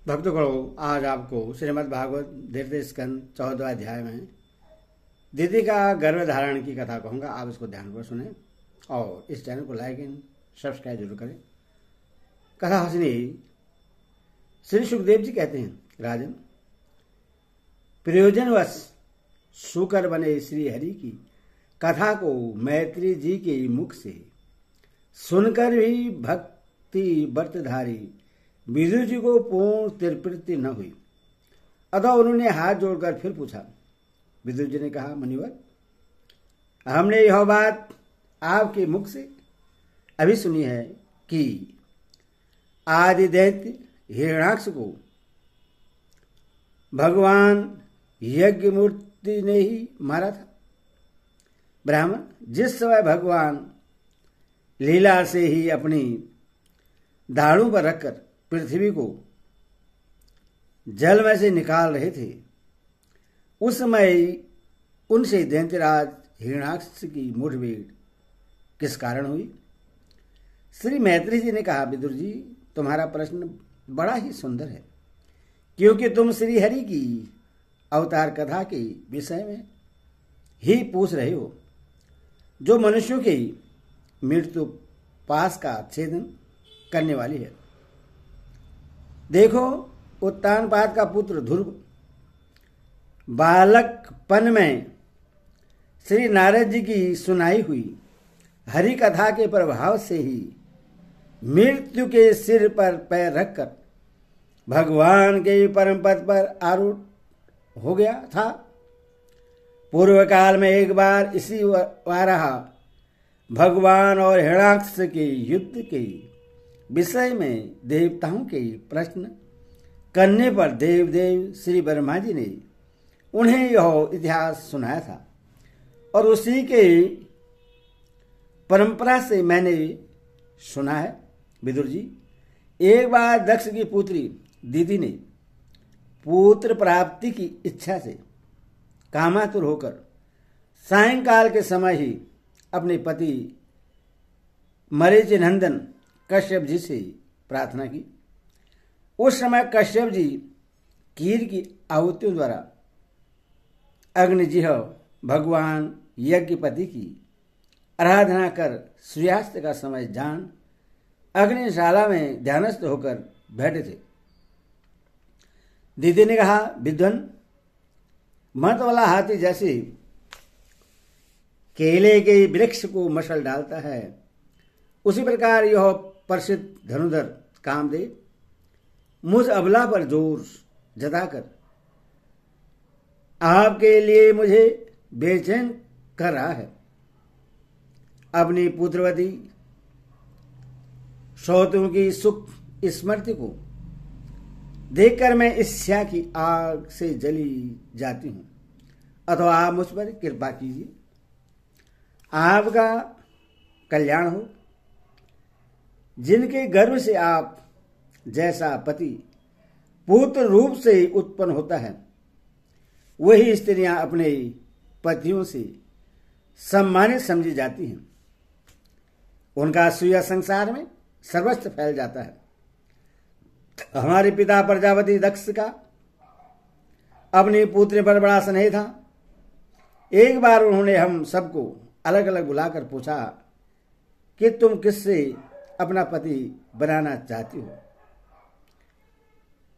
भक्तगणों, आज आपको श्रीमद् भागवत द्वितीय स्कंद 14वां अध्याय में दीदी का गर्भ धारण की कथा कहूँगा। आप इसको ध्यानपूर्वक सुने और इस चैनल को लाइक एंड सब्सक्राइब जरूर करें। कथा हसनी श्री सुखदेव जी कहते हैं, राजन, प्रयोजनवश शुकर बने श्री हरि की कथा को मैत्री जी के मुख से सुनकर भी भक्ति व्रतधारी विदुर जी को पूर्ण तृप्ति न हुई। अतः उन्होंने हाथ जोड़कर फिर पूछा। विदुर जी ने कहा, मुनिवर, हमने यह बात आपके मुख से अभी सुनी है कि आदि दैत्य हिरण्याक्ष को भगवान यज्ञ मूर्ति ने ही मारा था। ब्राह्मण, जिस समय भगवान लीला से ही अपनी दाढ़ों पर रखकर पृथ्वी को जल में से निकाल रहे थे, उस समय उनसे दैत्यराज हिरण्याक्ष की मुठभेड़ किस कारण हुई? श्री मैत्री जी ने कहा, विदुर जी, तुम्हारा प्रश्न बड़ा ही सुंदर है, क्योंकि तुम श्री हरि की अवतार कथा के विषय में ही पूछ रहे हो, जो मनुष्यों के मृत्यु पास का छेदन करने वाली है। देखो, उत्तानपाद का पुत्र ध्रुव बालकपन में श्री नारद जी की सुनाई हुई हरि कथा के प्रभाव से ही मृत्यु के सिर पर पैर रखकर भगवान के परम पद पर आरूढ़ हो गया था। पूर्व काल में एक बार इसी वाराह भगवान और हिरण्याक्ष के युद्ध के विषय में देवताओं के प्रश्न करने पर देवदेव श्री ब्रह्मा जी ने उन्हें यह इतिहास सुनाया था, और उसी के परंपरा से मैंने सुना है। विदुर जी, एक बार दक्ष की पुत्री दीदी ने पुत्र प्राप्ति की इच्छा से कामातुर होकर सायंकाल के समय ही अपने पति मरीचि नंदन कश्यप जी से प्रार्थना की। उस समय कश्यप जी कीर की आहुतियों द्वारा अग्निजिह्व भगवान यज्ञपति की आराधना कर सूर्यास्त का समय जान अग्निशाला में ध्यानस्थ होकर बैठे थे। दीदी ने कहा, विद्वन, मत वाला हाथी जैसे केले के वृक्ष को मशाल डालता है, उसी प्रकार यह प्रसिद्ध धनुधर कामदेव मुझ अबला पर जोर जताकर आपके लिए मुझे बेचैन कर रहा है। अपनी पुत्रवती सौतों की सुख स्मृति को देखकर मैं ईर्ष्या की आग से जली जाती हूं। अथवा आप मुझ पर कृपा कीजिए, आपका कल्याण हो। जिनके गर्भ से आप जैसा पति पुत्र रूप से उत्पन्न होता है, वही स्त्रियां अपने पतियों से सम्मानित समझी जाती हैं। उनका सूया संसार में सर्वस्व फैल जाता है। हमारे पिता प्रजापति दक्ष का अपनी पुत्री पर बड़ा स्नेह था। एक बार उन्होंने हम सबको अलग अलग बुलाकर पूछा कि तुम किससे अपना पति बनाना चाहती हो।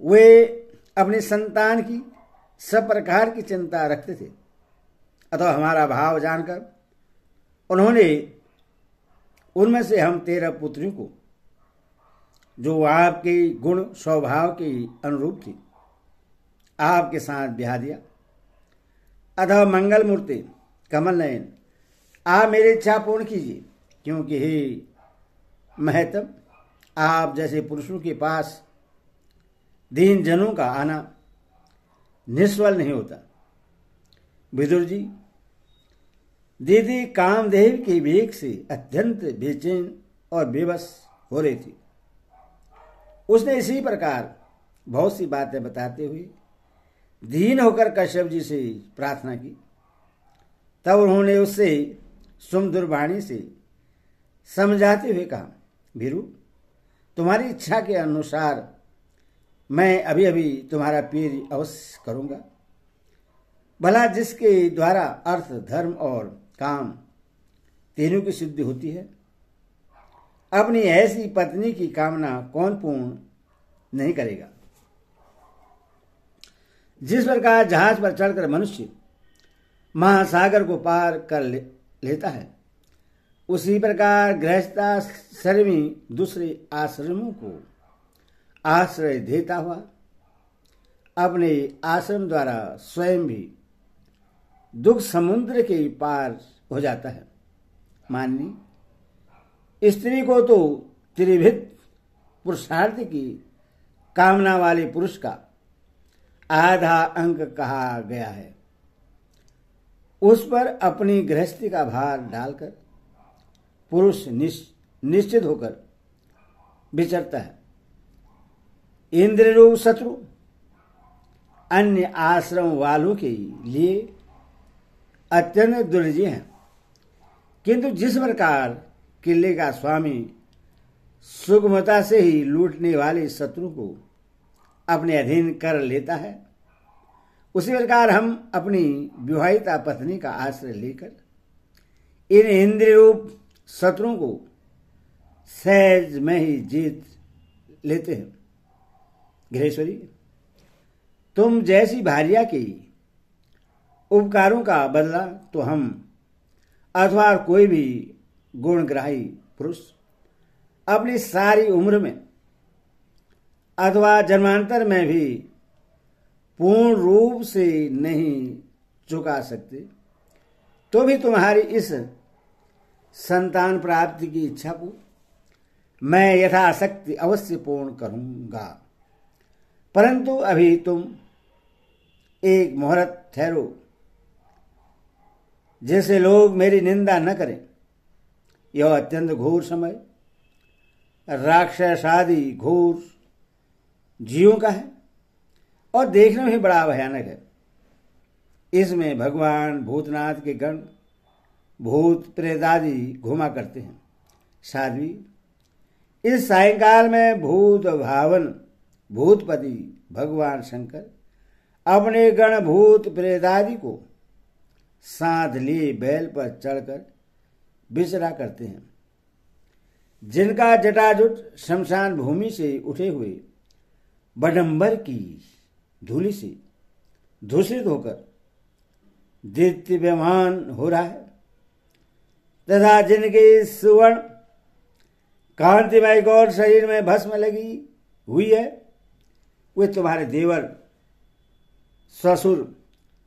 वे अपनी संतान की सब प्रकार की चिंता रखते थे। अतः हमारा भाव जानकर उन्होंने उनमें से हम 13 पुत्रियों को, जो आपके गुण स्वभाव के अनुरूप थी, आपके साथ ब्याह दिया। अतः मंगल मूर्ति कमल नयन, आप मेरी इच्छा पूर्ण कीजिए, क्योंकि हे महतम, आप जैसे पुरुषों के पास दीन जनों का आना निष्फल नहीं होता। विदुर जी, दीदी कामदेव के वेग से अत्यंत बेचैन और बेबस हो रही थी। उसने इसी प्रकार बहुत सी बातें बताते हुए दीन होकर कश्यप जी से प्रार्थना की। तब उन्होंने उससे सुमधुर वाणी से समझाते हुए कहा, भीरू, तुम्हारी इच्छा के अनुसार मैं अभी अभी तुम्हारा पैर अवश्य करूंगा। भला जिसके द्वारा अर्थ, धर्म और काम तीनों की सिद्धि होती है, अपनी ऐसी पत्नी की कामना कौन पूर्ण नहीं करेगा। जिस प्रकार जहाज पर चढ़कर मनुष्य महासागर को पार कर लेता है, उसी प्रकार गृहस्थाश्रमी दूसरे आश्रमों को आश्रय देता हुआ अपने आश्रम द्वारा स्वयं भी दुख समुद्र के पार हो जाता है। माननी स्त्री को तो त्रिविध पुरुषार्थ की कामना वाले पुरुष का आधा अंक कहा गया है। उस पर अपनी गृहस्थी का भार डालकर पुरुष निश्चित होकर विचरता है। इंद्र रूप शत्रु अन्य आश्रम वालों के लिए अत्यंत दुर्जय हैं, किंतु जिस प्रकार किले का स्वामी सुगमता से ही लूटने वाले शत्रु को अपने अधीन कर लेता है, उसी प्रकार हम अपनी विवाहिता पत्नी का आश्रय लेकर इन इंद्रिय रूप शत्रुओं को सहज में ही जीत लेते हैं। गृहेश्वरी, तुम जैसी भार्या के उपकारों का बदला तो हम अथवा कोई भी गुणग्राही पुरुष अपनी सारी उम्र में अथवा जन्मांतर में भी पूर्ण रूप से नहीं चुका सकते, तो भी तुम्हारी इस संतान प्राप्ति की इच्छा को मैं यथाशक्ति अवश्य पूर्ण करूंगा। परंतु अभी तुम एक मुहूर्त ठहरो, जैसे लोग मेरी निंदा न करें। यह अत्यंत घोर समय राक्षस आदि घोर जीवों का है और देखने में ही बड़ा भयानक है। इसमें भगवान भूतनाथ के गण भूत प्रेत आदि घुमा करते हैं। साध्वी, इस सायंकाल में भूत भावन भूतपति भगवान शंकर अपने गण भूत प्रेत आदि को साथ लिए बैल पर चढ़कर विचरा करते हैं, जिनका जटाजुट शमशान भूमि से उठे हुए बडंबर की धूलि से दूषित होकर दिव्यमान हो रहा है, तथा जिनके सुवर्ण कांतिमय गौर शरीर में भस्म लगी हुई है, वे तुम्हारे देवर ससुर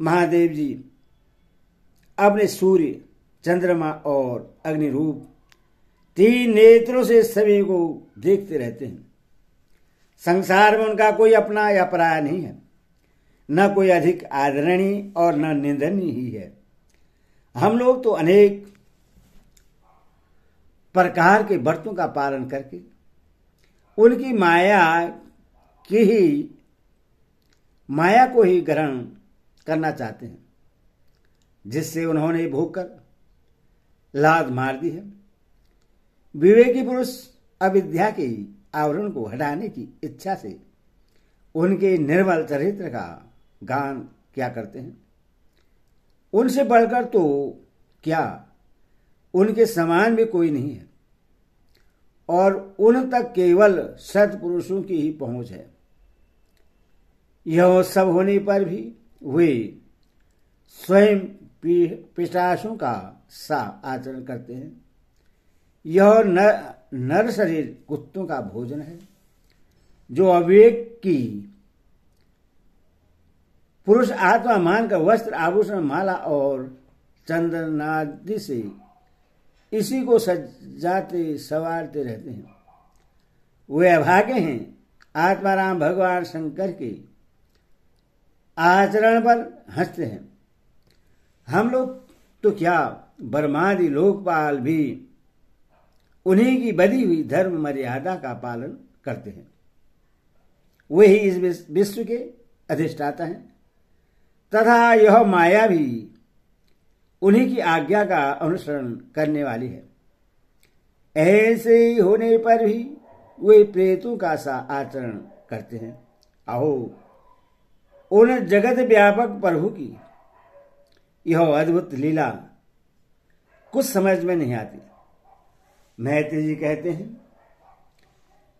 महादेव जी अपने सूर्य, चंद्रमा और अग्नि रूप 3 नेत्रों से सभी को देखते रहते हैं। संसार में उनका कोई अपना या पराया नहीं है, न कोई अधिक आदरणीय और न निंदनीय ही है। हम लोग तो अनेक प्रकार के व्रतों का पालन करके उनकी माया को ही ग्रहण करना चाहते हैं, जिससे उन्होंने भोग कर लाद मार दी है। विवेकी पुरुष अविद्या के आवरण को हटाने की इच्छा से उनके निर्मल चरित्र का गान क्या करते हैं। उनसे बढ़कर तो क्या उनके समान भी कोई नहीं है, और उन तक केवल सत्पुरुषों की ही पहुंच है। यह सब होने पर भी वे स्वयं पिशाचों का सा आचरण करते हैं। यह नर शरीर कुत्तों का भोजन है, जो अविवेक की पुरुष आत्मा मानकर वस्त्र, आभूषण, माला और चंदनादि से इसी को सजाते संवारते रहते हैं। वे अभागे हैं। आत्माराम भगवान शंकर के आचरण पर हंसते हैं। हम लोग तो क्या, ब्रह्मादि लोकपाल भी उन्हीं की बधी हुई धर्म मर्यादा का पालन करते हैं। वे ही इस विश्व के अधिष्ठाता हैं, तथा यह माया भी उन्हीं की आज्ञा का अनुसरण करने वाली है। ऐसे ही होने पर भी वे प्रेतों का सा आचरण करते हैं। अहो, उन जगत व्यापक प्रभु की यह अद्भुत लीला कुछ समझ में नहीं आती। मैत्री जी कहते हैं,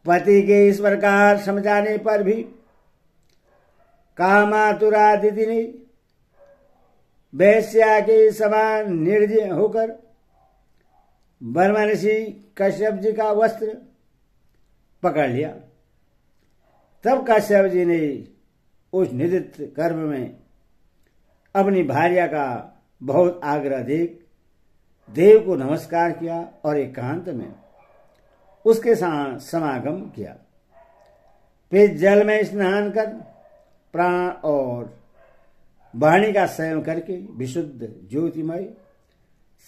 पति के इस प्रकार समझाने पर भी कामातुरादिति ने वैश्या के समान निर्जय होकर ब्रह्मर्षि कश्यप जी का वस्त्र पकड़ लिया। तब कश्यप जी ने उस निदित कर्म में अपनी भार्या का बहुत आग्रह देख देव को नमस्कार किया और एकांत में उसके साथ समागम किया। फिर जल में स्नान कर प्राण और वाणी का संयम करके विशुद्ध ज्योतिमय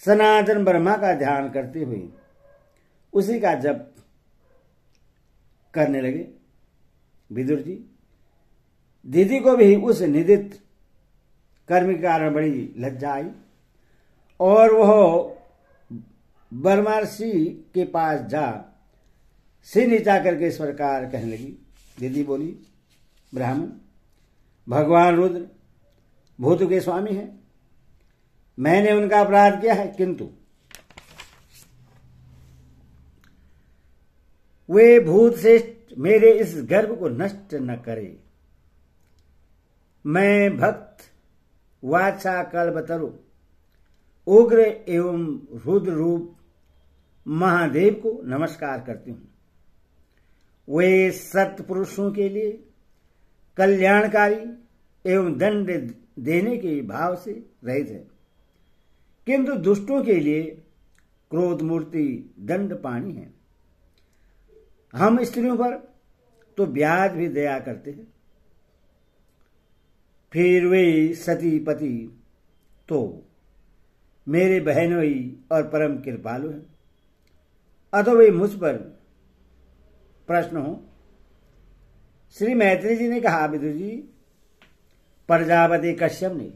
सनातन ब्रह्मा का ध्यान करते हुए उसी का जप करने लगे। विदुर जी, दीदी को भी उस निदित कर्म के कारण बड़ी लज्जा आई और वह ब्रह्मर्षि के पास जा सिर नीचा करके इस प्रकार कहने लगी। दीदी बोली, ब्राह्मण, भगवान रुद्र भूत के स्वामी हैं, मैंने उनका अपराध किया है, किंतु वे भूत श्रेष्ठ मेरे इस गर्भ को नष्ट न करे। मैं भक्त वाचा कल्पतरु उग्र एवं रुद्र रूप महादेव को नमस्कार करती हूं। वे सत्पुरुषों के लिए कल्याणकारी एवं दंड देने के भाव से रहित है, किंतु दुष्टों के लिए क्रोध मूर्ति दंड पानी है। हम स्त्रियों पर तो ब्याज भी दया करते हैं, फिर वे सती पति तो मेरे बहनोई और परम कृपालु हैं, अतो वे मुझ पर प्रश्न हो। श्री मैत्री जी ने कहा, विदुर जी, प्रजापति कश्यप ने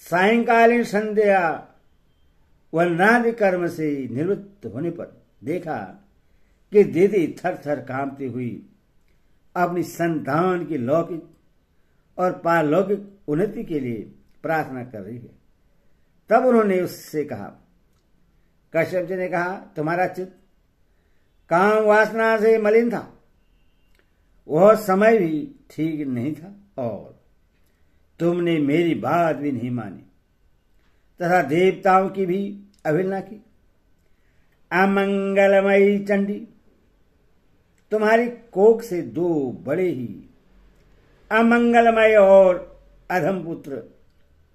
सायंकालीन संध्या वनादि कर्म से निवृत्त होने पर देखा कि दीदी थर थर कांपती हुई अपनी संतान की लौकिक और पारलौकिक उन्नति के लिए प्रार्थना कर रही है। तब उन्होंने उससे कहा, कश्यप जी ने कहा, तुम्हारा चित्त काम वासना से मलिन था, वह समय भी ठीक नहीं था और तुमने मेरी बात भी नहीं मानी तथा देवताओं की भी अवहेलना की। अमंगलमयी चंडी, तुम्हारी कोख से दो बड़े ही अमंगलमय और अधम पुत्र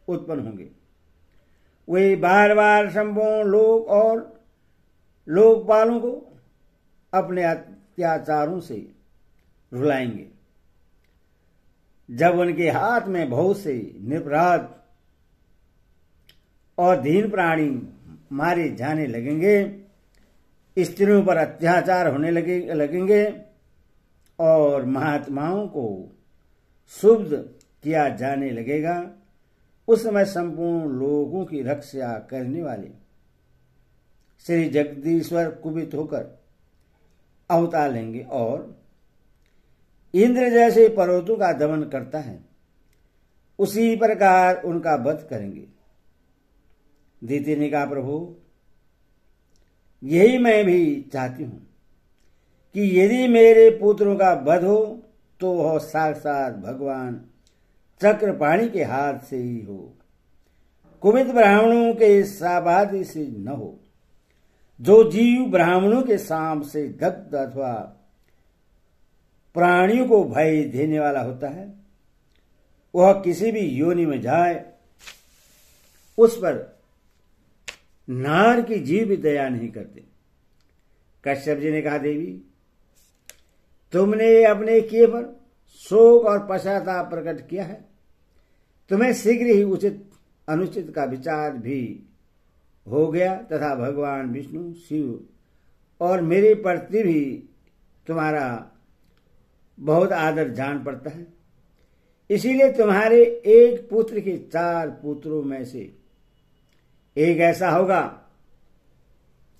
उत्पन्न होंगे। वे बार बार संपूर्ण लोक और लोकपालों को अपने अत्याचारों से रुलाएंगे। जब उनके हाथ में बहुत से निरपराध और दीन प्राणी मारे जाने लगेंगे, स्त्रियों पर अत्याचार होने लगेंगे और महात्माओं को शुद्ध किया जाने लगेगा, उस समय संपूर्ण लोगों की रक्षा करने वाले श्री जगदीश्वर कुपित होकर अवतार लेंगे और इंद्र जैसे पर्वतों का दमन करता है उसी प्रकार उनका वध करेंगे। दीति ने कहा, प्रभु, यही मैं भी चाहती हूं कि यदि मेरे पुत्रों का वध हो तो वह साक्षात भगवान चक्रपाणी के हाथ से ही हो, कुपित ब्राह्मणों के शाबादी से न हो। जो जीव ब्राह्मणों के साम से दग्ध अथवा प्राणियों को भय देने वाला होता है, वह किसी भी योनि में जाए उस पर नार की जीव भी दया नहीं करते। कश्यप जी ने कहा, देवी, तुमने अपने किए पर शोक और पश्चाताप प्रकट किया है। तुम्हें शीघ्र ही उचित अनुचित का विचार भी हो गया तथा भगवान विष्णु, शिव और मेरे प्रति भी तुम्हारा बहुत आदर जान पड़ता है। इसीलिए तुम्हारे एक पुत्र के 4 पुत्रों में से एक ऐसा होगा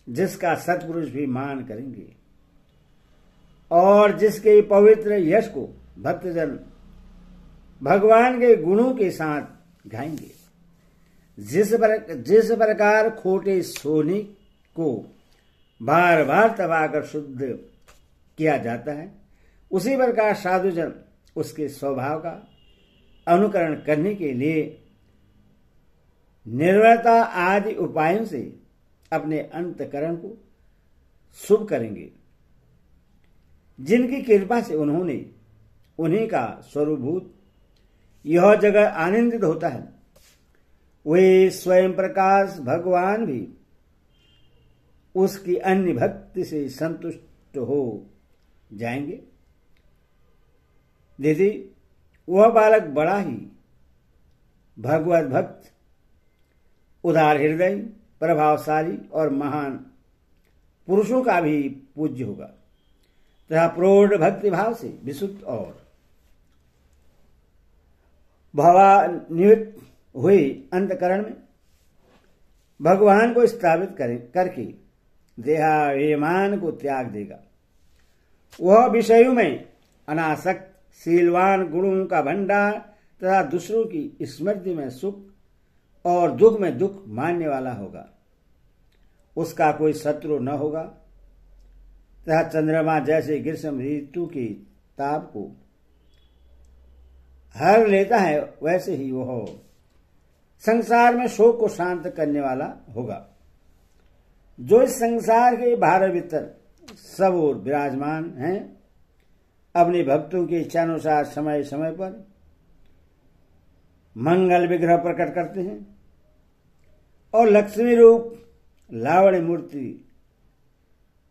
जिसका सत्पुरुष भी मान करेंगे और जिसके पवित्र यश को भक्तजन भगवान के गुणों के साथ गाएंगे। जिस प्रकार खोटे सोने को बार बार दबाकर शुद्ध किया जाता है, उसी प्रकार साधुजन उसके स्वभाव का अनुकरण करने के लिए निर्वैरता आदि उपायों से अपने अंतकरण को शुभ करेंगे। जिनकी कृपा से उन्हीं का स्वरूपभूत यह जगह आनंदित होता है, वे स्वयं प्रकाश भगवान भी उसकी अन्य भक्ति से संतुष्ट हो जाएंगे। दीदी, वह बालक बड़ा ही भगवत भक्त, उदार हृदय, प्रभावशाली और महान पुरुषों का भी पूज्य होगा तथा प्रौढ़ भक्ति भाव से विशुद्ध और भावान्वित हुए अंतकरण में भगवान को स्थापित करके देहाभिमान को त्याग देगा। वह विषयों में अनासक्त, शीलवान, गुणों का भंडार तथा दूसरों की स्मृति में सुख और दुख में दुख मानने वाला होगा। उसका कोई शत्रु न होगा तथा चंद्रमा जैसे ग्रीष्म ऋतु की ताप को हर लेता है, वैसे ही वह संसार में शोक को शांत करने वाला होगा। जो इस संसार के भार भीतर सब ओर विराजमान हैं, अपने भक्तों की इच्छानुसार समय समय पर मंगल विग्रह प्रकट करते हैं और लक्ष्मी रूप लावण्य मूर्ति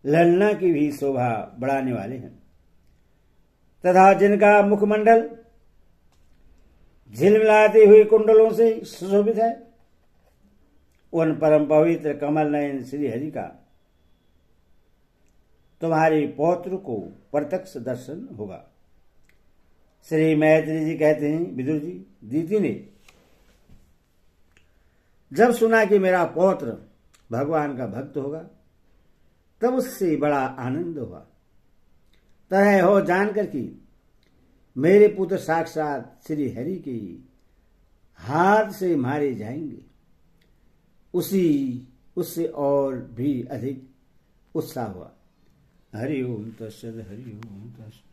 ललना की भी शोभा बढ़ाने वाले हैं तथा जिनका मुखमंडल झिलमिलाते हुए कुंडलों से सुशोभित है, उन परम पवित्र कमल नयन श्री हरि का तुम्हारे पौत्र को प्रत्यक्ष दर्शन होगा। श्री मैत्री जी कहते हैं, विदुर जी, दीदी ने जब सुना कि मेरा पौत्र भगवान का भक्त होगा, तब उससे बड़ा आनंद हुआ। तरह हो जानकर कि मेरे पुत्र साक्षात श्री हरि के हाथ से मारे जाएंगे, उससे और भी अधिक उत्साह हुआ। हरि ओम तत्सत, हरि ओम तत्सत।